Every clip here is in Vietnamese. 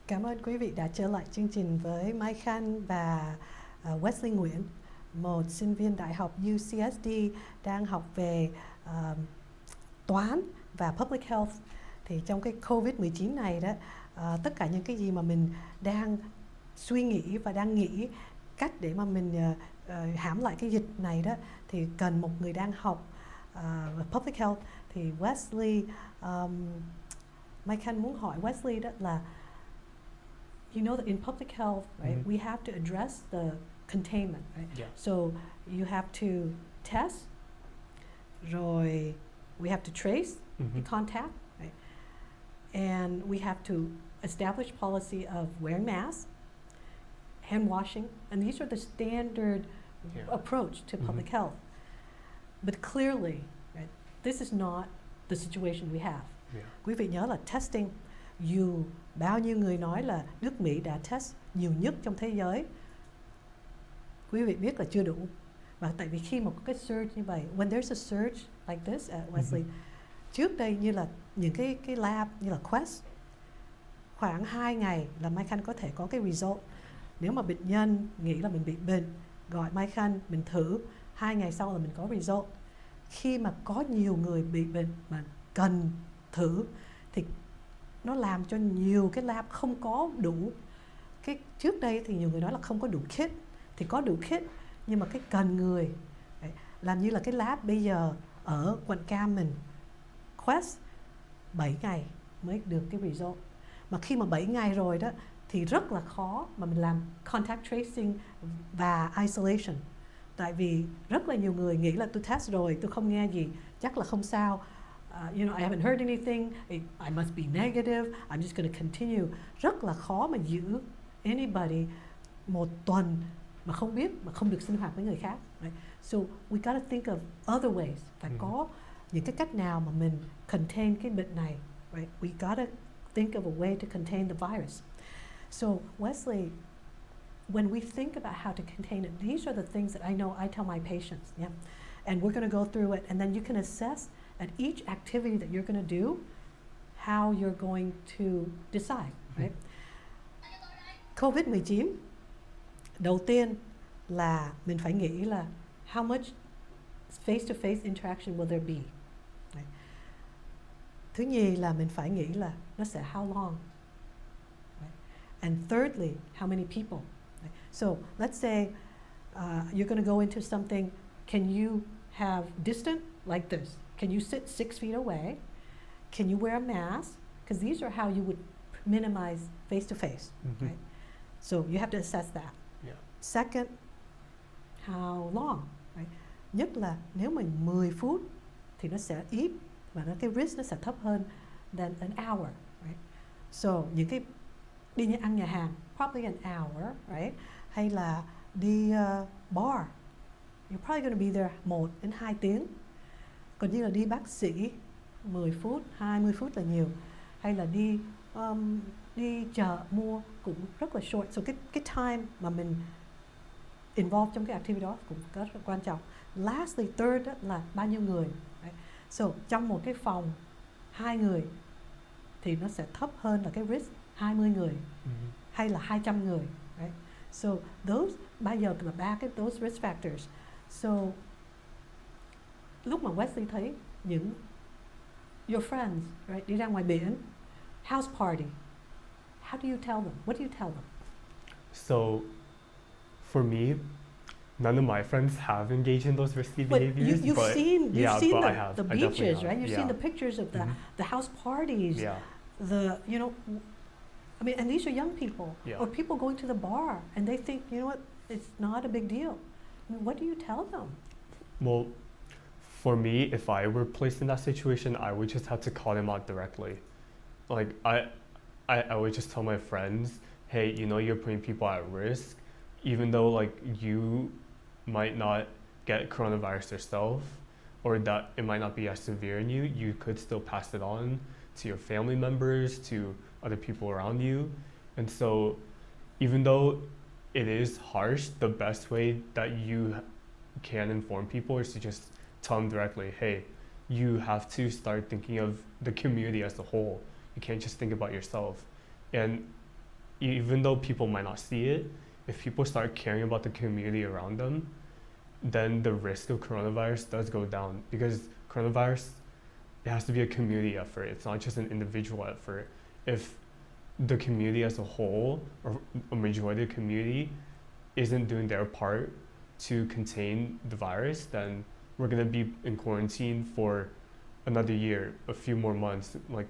Cảm ơn quý vị đã trở lại chương trình với Mai Khanh và Wesley Nguyễn, một sinh viên đại học UCSD đang học về toán và public health. Thì trong cái Covid-19 này đó, tất cả những cái gì mà mình đang suy nghĩ và đang nghĩ cách để mà mình hãm lại cái dịch này đó, thì cần một người đang học public health. Thì Wesley, Mai Khanh muốn hỏi Wesley đó là, you know that in public health, right, we have to address the containment, right? Yeah. So you have to test, rồi we have to trace the contact, right? And we have to establish policy of wearing masks, hand washing, and these are the standard approach to public health. But clearly, right, this is not the situation we have. Yeah. Quý vị nhớ là testing, dù bao nhiêu người nói là nước Mỹ đã test nhiều nhất trong thế giới, quý vị biết là chưa đủ. Và tại vì khi một cái surge như vậy, when there's a surge like this at Wesley, trước đây như là những cái lab như là Quest, khoảng 2 ngày là Mai Khanh có thể có cái result. Nếu mà bệnh nhân nghĩ là mình bị bệnh, gọi Mai Khanh, mình thử, 2 ngày sau là mình có result. Khi mà có nhiều người bị bệnh mà cần thử thì nó làm cho nhiều cái lab không có đủ. Cái trước đây thì nhiều người nói là không có đủ kit, thì có đủ kit nhưng mà cái cần người. Đấy, làm như là cái lab bây giờ ở quận Cam mình, Quest 7 ngày mới được cái result. Mà khi mà 7 ngày rồi đó thì rất là khó mà mình làm contact tracing và isolation. Tại vì rất là nhiều người nghĩ là tôi test rồi, tôi không nghe gì, chắc là không sao. You know, I haven't heard anything, I must be negative, I'm just going to continue. Rất là khó mà giữ anybody một tuần mà không biết, mà không được sinh hoạt với người khác. Right? So we got to think of other ways. Phải có những cái cách nào mà mình contain cái bệnh này. Right? We got to think of a way to contain the virus. So Wesley, when we think about how to contain it, these are the things that I know I tell my patients. Yeah? And we're going to go through it, and then you can assess at each activity that you're going to do how you're going to decide. Right? Covid-19, đầu tiên là mình phải nghĩ là how much face-to-face interaction will there be. Right? Thứ nhì là mình phải nghĩ là nó sẽ how long. Right? And thirdly, how many people. Right? So let's say you're going to go into something, can you have distant like this? Can you sit 6 feet away? Can you wear a mask? Because these are how you would minimize face-to-face. Right? So you have to assess that. Yeah. Second, how long? Right? Nhất là nếu mình 10 phút thì nó sẽ ít và cái risk nó sẽ thấp hơn than an hour. Right? So những cái đi ăn nhà hàng, probably an hour, right? Hay là đi bar, you're probably going to be there 1 đến 2 tiếng. Còn như là đi bác sĩ 10 phút, 20 phút là nhiều. Hay là đi chợ mua cũng rất là short. So cái time mà mình involve trong cái activity đó cũng rất là quan trọng. Lastly, third là bao nhiêu người. Right? So trong một cái phòng 2 người thì nó sẽ thấp hơn là cái risk 20 người hay là 200 người. Right? So those bây giờ là 3 cái those risk factors. So lúc mà Wesley thấy những your friends, right, đi ra ngoài biển, house party, how do you tell them? What do you tell them? So, for me, none of my friends have engaged in those risky But behaviors. you've seen I have. the I definitely beaches, have. right? You've seen the pictures of the house parties, the, you know, I mean, and these are young people or people going to the bar and they think, you know what, it's not a big deal. I mean, what do you tell them? Well, for me, if I were placed in that situation, I would just have to call them out directly. Like I would just tell my friends, hey, you know, you're putting people at risk, even though like you might not get coronavirus yourself, or that it might not be as severe in you, you could still pass it on to your family members, to other people around you. And so even though it is harsh, the best way that you can inform people is to just tell them directly, hey, you have to start thinking of the community as a whole. You can't just think about yourself. And even though people might not see it, if people start caring about the community around them, then the risk of coronavirus does go down, because coronavirus, it has to be a community effort. It's not just an individual effort. If the community as a whole, or a majority of the community, isn't doing their part to contain the virus, then we're gonna be in quarantine for another year, a few more months. Like,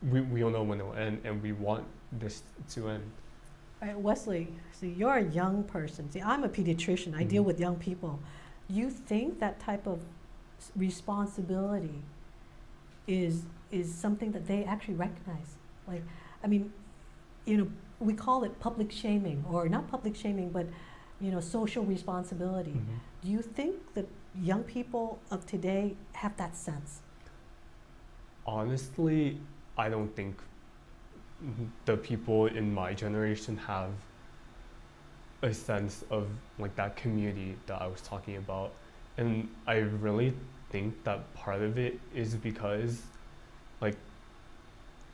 we don't know when it'll end, and we want this to end. Right, Wesley, see, you're a young person. See, I'm a pediatrician. I deal with young people. You think that type of responsibility is something that they actually recognize? Like, I mean, you know, we call it public shaming, or not public shaming, but, you know, social responsibility. Do you think that young people of today have that sense? Honestly, I don't think the people in my generation have a sense of like that community that I was talking about. And I really think that part of it is because like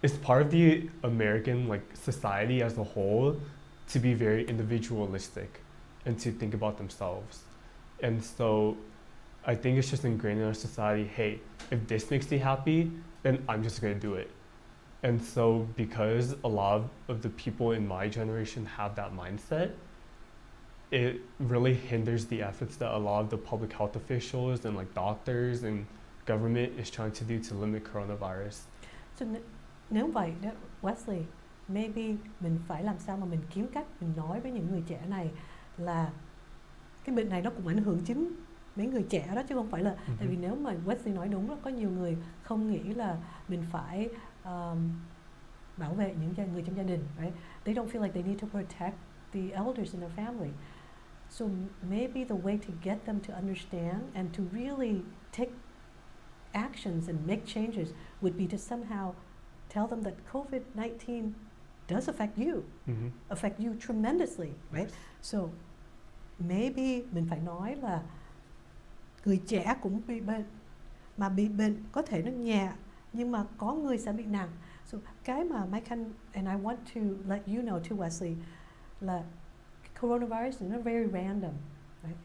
it's part of the American like society as a whole to be very individualistic and to think about themselves. And so I think it's just ingrained in our society, hey, if this makes me happy, then I'm just gonna do it. And so because a lot of the people in my generation have that mindset, it really hinders the efforts that a lot of the public health officials and like doctors and government is trying to do to limit coronavirus. So nếu vậy, Wesley, maybe mình phải làm sao mà mình kiếm cách mình nói với những người trẻ này là cái bệnh này nó cũng ảnh hưởng chính mấy người trẻ đó, chứ không phải là tại vì nếu mà Wesley nói đúng là có nhiều người không nghĩ là mình phải bảo vệ những người trong gia đình, right? They don't feel like they need to protect the elders in their family. So maybe the way to get them to understand and to really take actions and make changes would be to somehow tell them that COVID-19 does affect you, affect you tremendously, right? So maybe mình phải nói là người trẻ cũng bị bệnh, mà bị bệnh có thể nó nhẹ, nhưng mà có người sẽ bị nặng. So cái mà Mike and I want to let you know too, Wesley, là coronavirus is very random. Right?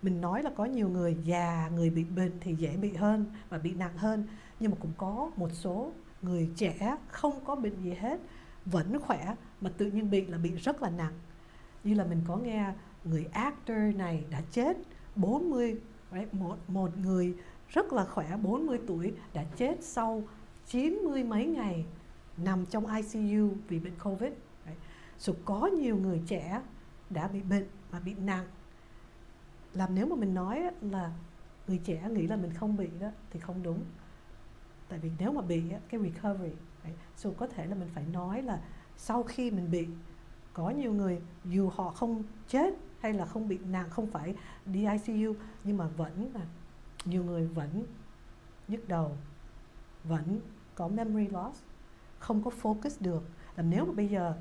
Mình nói là có nhiều người già, người bị bệnh thì dễ bị hơn và bị nặng hơn, nhưng mà cũng có một số người trẻ không có bệnh gì hết, vẫn khỏe mà tự nhiên bị là bị rất là nặng. Như là mình có nghe người actor này đã chết 40, right? một người rất là khỏe 40 tuổi đã chết sau 90 mấy ngày nằm trong ICU vì bệnh Covid. Right? So có nhiều người trẻ đã bị bệnh mà bị nặng. Làm nếu mà mình nói là người trẻ nghĩ là mình không bị đó thì không đúng. Tại vì nếu mà bị cái recovery, right? So có thể là mình phải nói là sau khi mình bị, có nhiều người dù họ không chết hay là không bị nặng, không phải đi ICU, nhưng mà vẫn là nhiều người vẫn nhức đầu, vẫn có memory loss, không có focus được. Là nếu mà bây giờ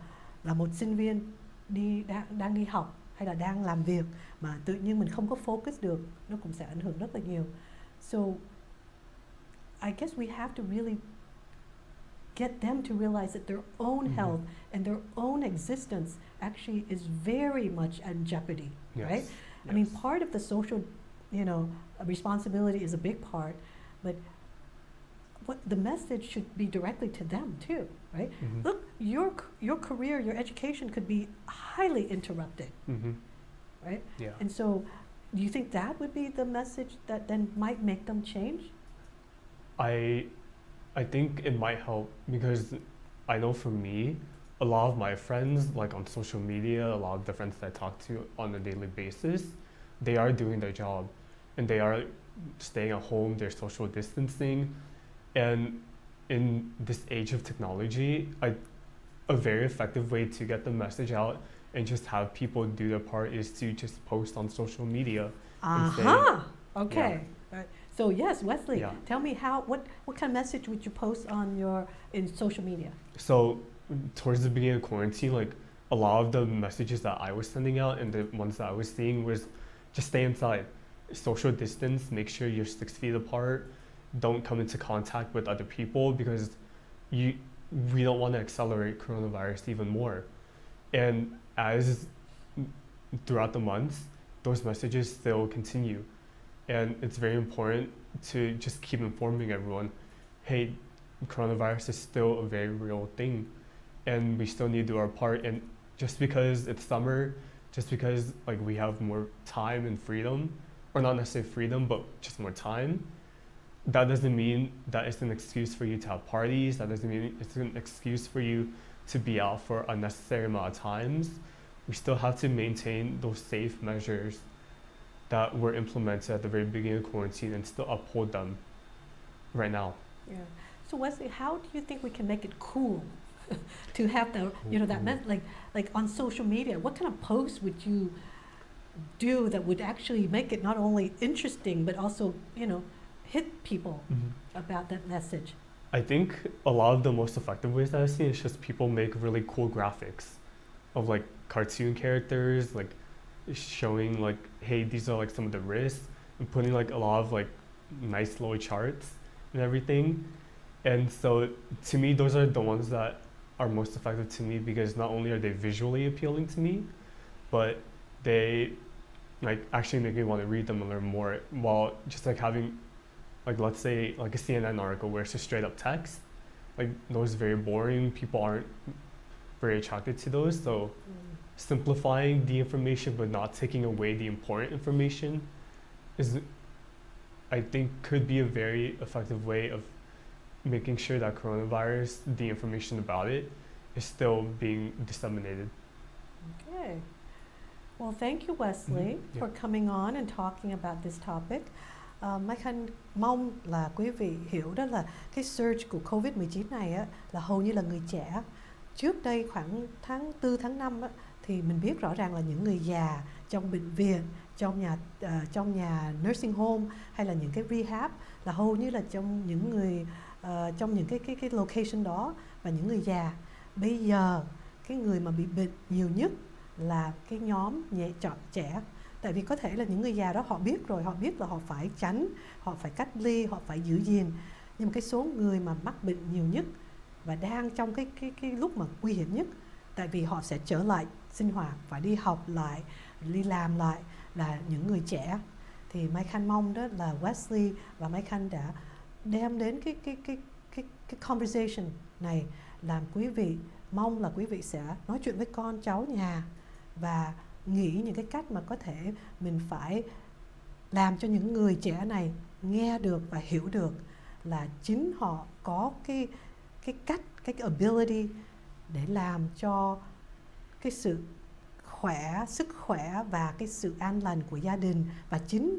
là một sinh viên đang đi học hay là đang làm việc mà tự nhiên mình không có focus được, nó cũng sẽ ảnh hưởng rất là nhiều. So I guess we have to really get them to realize that their own health and their own existence actually is very much in jeopardy, right? Yes. I mean, part of the social, responsibility is a big part, but what the message should be directly to them too, right? Look, your career, your education could be highly interrupted, right? Yeah. And so, do you think that would be the message that then might make them change? I think it might help, because I know for me, a lot of my friends, like on social media, a lot of the friends that I talk to on a daily basis, they are doing their job and they are staying at home, they're social distancing. And in this age of technology, a very effective way to get the message out and just have people do their part is to just post on social media. Okay. Yeah. So yes, Wesley, Yeah. tell me what kind of message would you post in social media? So towards the beginning of quarantine, like a lot of the messages that I was sending out and the ones that I was seeing was just stay inside, social distance, make sure you're 6 feet apart, don't come into contact with other people, because we don't want to accelerate coronavirus even more. And as throughout the months, those messages still continue. And it's very important to just keep informing everyone, hey, coronavirus is still a very real thing and we still need to do our part. And just because it's summer, just because like we have more time and freedom, or not necessarily freedom, but just more time, that doesn't mean that it's an excuse for you to have parties. That doesn't mean it's an excuse for you to be out for unnecessary amount of times. We still have to maintain those safe measures that were implemented at the very beginning of quarantine and still uphold them right now. Yeah. So Wesley, how do you think we can make it cool to have the, you know, that like on social media? What kind of posts would you do that would actually make it not only interesting but also, you know, hit people about that message? I think a lot of the most effective ways that I've seen is just people make really cool graphics of like cartoon characters, like showing like, hey, these are like some of the risks, and putting like a lot of like nice little charts and everything. And so to me, those are the ones that are most effective to me, because not only are they visually appealing to me, but they like actually make me want to read them and learn more, while just like having like, let's say like a CNN article where it's just straight up text, like those very boring, people aren't very attracted to those. So simplifying the information but not taking away the important information is, I think, could be a very effective way of making sure that coronavirus, the information about it, is still being disseminated. Okay. Well, thank you, Wesley, for coming on and talking about this topic. Mai Khanh mong là quý vị hiểu đó là cái surge của Covid-19 này á, là hầu như là người trẻ. Trước đây khoảng tháng 4, tháng 5 á, thì mình biết rõ ràng là những người già trong bệnh viện, trong nhà nursing home hay là những cái rehab, là hầu như là trong những người trong những cái location đó, và những người già. Bây giờ cái người mà bị bệnh nhiều nhất là cái nhóm trẻ. Tại vì có thể là những người già đó họ biết rồi, họ biết là họ phải tránh, họ phải cách ly, họ phải giữ gìn. Nhưng mà cái số người mà mắc bệnh nhiều nhất và đang trong cái lúc mà nguy hiểm nhất, tại vì họ sẽ trở lại sinh hoạt, phải đi học lại, đi làm lại, là những người trẻ. Thì Mai Khanh mong đó là Wesley và Mai Khanh đã đem đến cái conversation này, làm quý vị, mong là quý vị sẽ nói chuyện với con cháu nhà và nghĩ những cái cách mà có thể mình phải làm cho những người trẻ này nghe được và hiểu được là chính họ có cái cách, cái ability để làm cho cái sự sức khỏe và cái sự an lành của gia đình, và chính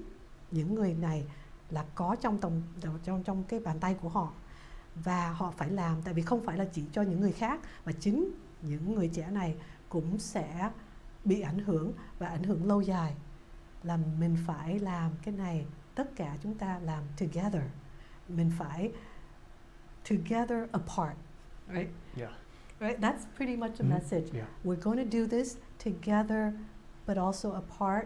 những người này là có trong cái bàn tay của họ, và họ phải làm, tại vì không phải là chỉ cho những người khác, mà chính những người trẻ này cũng sẽ bị ảnh hưởng và ảnh hưởng lâu dài. Là mình phải làm cái này, tất cả chúng ta làm together. Mình phải together apart, right? Yeah. Right? That's pretty much the message. Yeah. We're going to do this together, but also apart.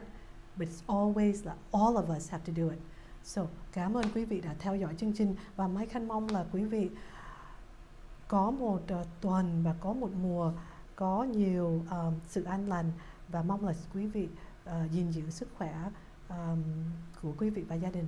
But it's always that all of us have to do it. So, cảm ơn quý vị đã theo dõi chương trình, và Mai Khanh mong là quý vị có một tuần và có một mùa có nhiều sự an lành, và mong là quý vị gìn giữ sức khỏe của quý vị và gia đình.